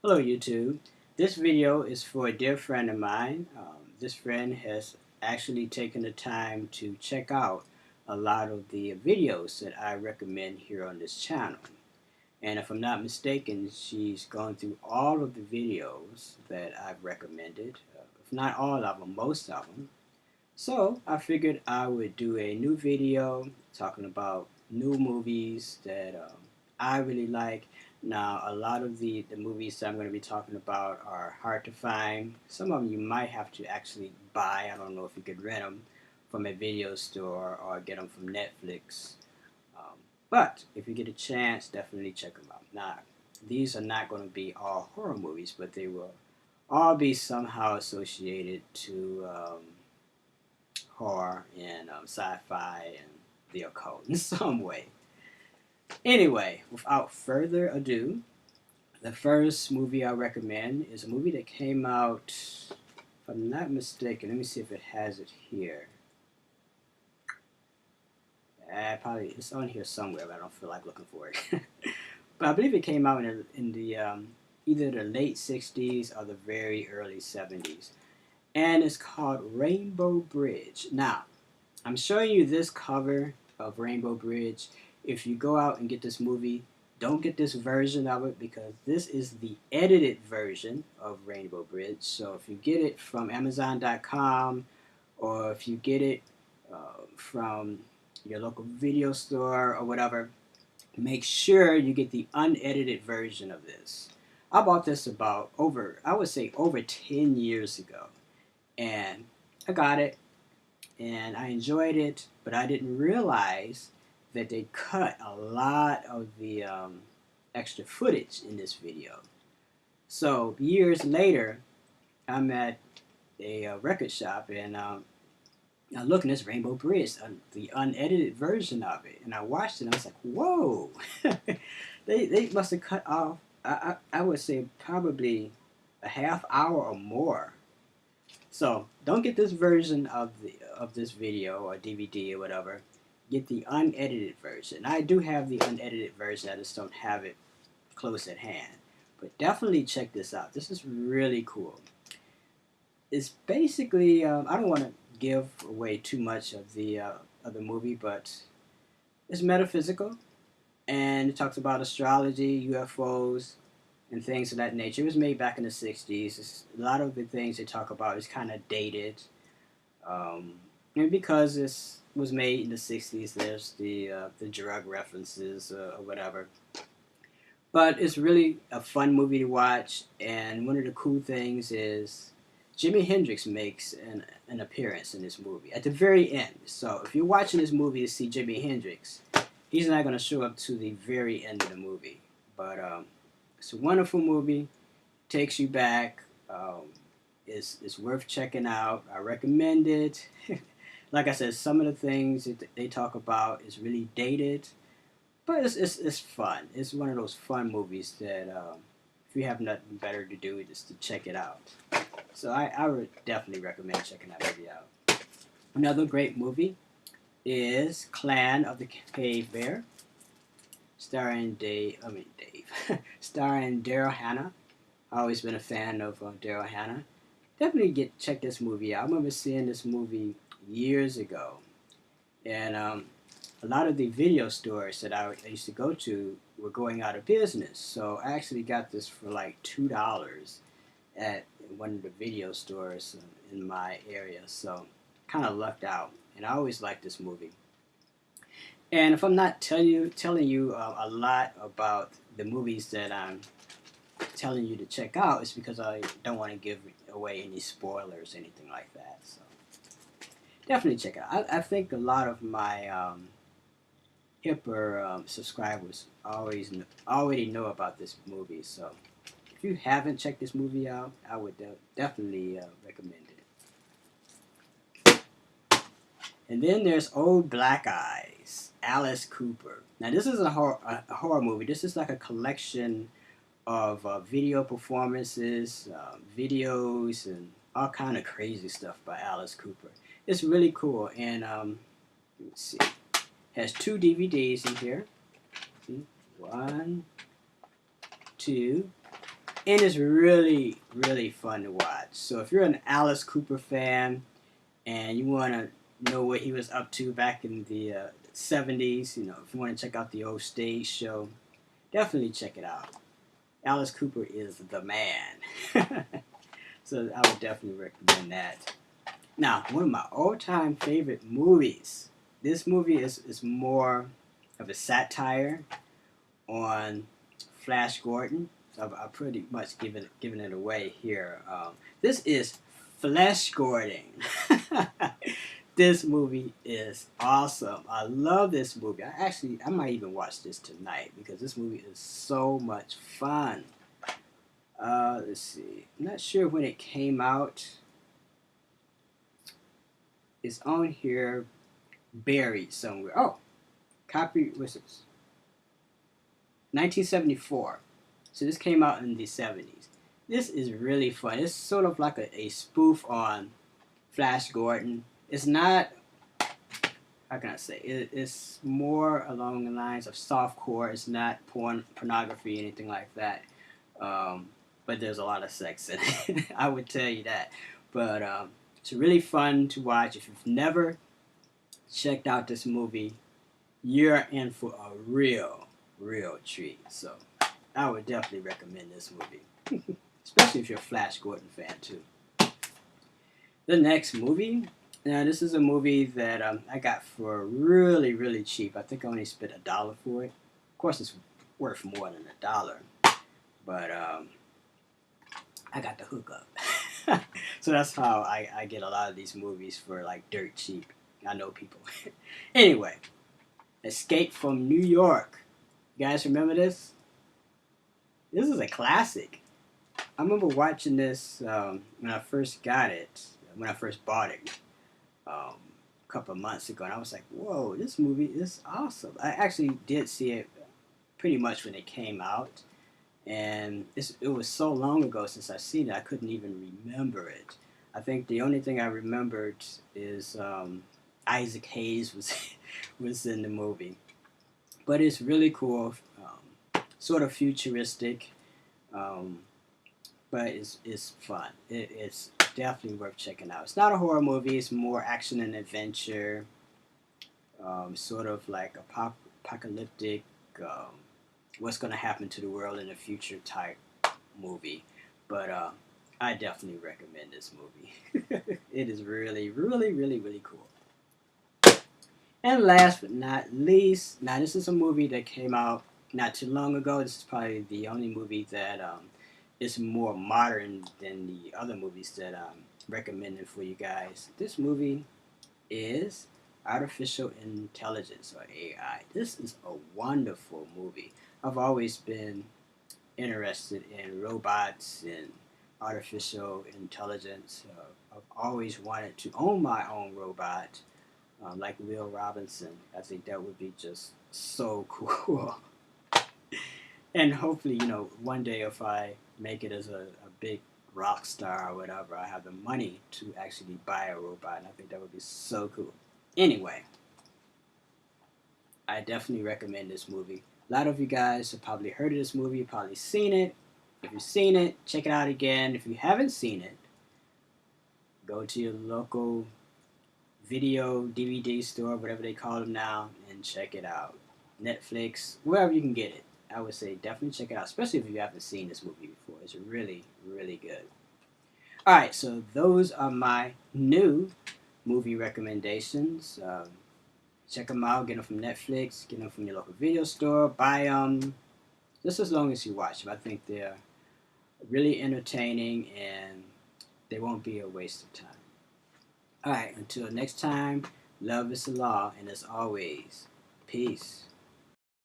Hello YouTube. This video is for a dear friend of mine. This friend has actually taken the time to check out a lot of the videos that I recommend here on this channel. And if I'm not mistaken, she's gone through all of the videos that I've recommended. If not all of them, most of them. So I figured I would do a new video talking about new movies that I really like. Now, a lot of the movies that I'm going to be talking about are hard to find. Some of them you might have to actually buy. I don't know if you could rent them from a video store or get them from Netflix. But if you get a chance, definitely check them out. Now, these are not going to be all horror movies, but they will all be somehow associated to horror and sci-fi and the occult in some way. Anyway, without further ado, the first movie I recommend is a movie that came out, if I'm not mistaken, let me see if it has it here. Probably it's on here somewhere, but I don't feel like looking for it. But I believe it came out in the either the late 60s or the very early 70s. And it's called Rainbow Bridge. Now, I'm showing you this cover of Rainbow Bridge. If you go out and get this movie, don't get this version of it because this is the edited version of Rainbow Bridge. So if you get it from Amazon.com or if you get it from your local video store or whatever, make sure you get the unedited version of this. I bought this about I would say over 10 years ago. And I got it and I enjoyed it, but I didn't realize that they cut a lot of the extra footage in this video. So years later, I'm at a record shop and I'm looking at this Rainbow Bridge, the unedited version of it, and I watched it and I was like, whoa, they must have cut off, I would say probably a half hour or more. So don't get this version of this video or DVD or whatever. Get the unedited version. I do have the unedited version. I just don't have it close at hand. But definitely check this out. This is really cool. It's basically I don't want to give away too much of the movie, but it's metaphysical and it talks about astrology, UFOs, and things of that nature. It was made back in the 60s. A lot of the things they talk about is kind of dated. And because this was made in the 60s, there's the drug references or whatever. But it's really a fun movie to watch. And one of the cool things is Jimi Hendrix makes an appearance in this movie at the very end. So if you're watching this movie to see Jimi Hendrix, he's not going to show up to the very end of the movie. But it's a wonderful movie. Takes you back. It's worth checking out. I recommend it. Like I said, some of the things that they talk about is really dated, but it's fun. It's one of those fun movies that if you have nothing better to do, just to check it out. So I would definitely recommend checking that movie out. Another great movie is Clan of the Cave Bear, starring starring Daryl Hannah. I've always been a fan of Daryl Hannah. Definitely check this movie out. I remember seeing this movie years ago, and a lot of the video stores that I used to go to were going out of business. So I actually got this for like $2 at one of the video stores in my area. So kind of lucked out, and I always liked this movie. And if I'm not telling you a lot about the movies that I'm telling you to check out, it's because I don't want to give away any spoilers or anything like that. So definitely check it out. I think a lot of my hipper subscribers already know about this movie. So if you haven't checked this movie out, I would definitely recommend it. And then there's Old Black Eyes, Alice Cooper. Now this is a horror movie. This is like a collection of video performances, videos, and all kind of crazy stuff by Alice Cooper. It's really cool, and let's see, has 2 DVDs in here. See? 1, 2, And it's really, really fun to watch. So if you're an Alice Cooper fan and you want to know what he was up to back in the 70s, if you want to check out the old stage show, definitely check it out. Alice Cooper is the man. So I would definitely recommend that. Now, one of my all-time favorite movies. This movie is more of a satire on Flash Gordon. So I've pretty much given it away here. This is Flash Gordon. This movie is awesome. I love this movie. I might even watch this tonight because this movie is so much fun. Let's see. I'm not sure when it came out. It's on here, buried somewhere. Oh, copy. What's this? 1974. So this came out in the 70s. This is really fun. It's sort of like a spoof on Flash Gordon. It's not, how can I say, it's more along the lines of softcore. It's not pornography, anything like that. But there's a lot of sex in it. I would tell you that. But it's really fun to watch. If you've never checked out this movie, you're in for a real treat. So I would definitely recommend this movie. Especially if you're a Flash Gordon fan too. The next movie, now this is a movie that I got for really cheap. I think I only spent $1 for it. Of course it's worth more than $1. But I got the hookup. So that's how I get a lot of these movies for like dirt cheap. I know people. Anyway, Escape from New York. You guys remember this? This is a classic. I remember watching this when I first got it, when I first bought it a couple of months ago, and I was like, whoa, this movie is awesome. I actually did see it pretty much when it came out, and it was so long ago since I've seen it, I couldn't even remember it. I think the only thing I remembered is Isaac Hayes was in the movie. But it's really cool, sort of futuristic, but it's fun. It's definitely worth checking out. It's not a horror movie, it's more action and adventure, sort of like apocalyptic, what's going to happen to the world in the future type movie. But I definitely recommend this movie. It is really cool. And last but not least, now this is a movie that came out not too long ago. This is probably the only movie that is more modern than the other movies that I'm recommending for you guys. This movie is Artificial Intelligence, or AI. This is a wonderful movie. I've always been interested in robots and artificial intelligence. I've always wanted to own my own robot, like Will Robinson. I think that would be just so cool. And hopefully, one day if I make it as a big rock star or whatever, I have the money to actually buy a robot, and I think that would be so cool. Anyway, I definitely recommend this movie. A lot of you guys have probably heard of this movie, you've probably seen it. If you've seen it, check it out again. If you haven't seen it, go to your local video, DVD store, whatever they call them now, and check it out. Netflix, wherever you can get it. I would say definitely check it out, especially if you haven't seen this movie before. It's really good. Alright, so those are my new movie recommendations. Check them out, get them from Netflix, get them from your local video store, buy them, just as long as you watch them. I think they're really entertaining and they won't be a waste of time. Alright, until next time, love is the law, and as always, peace.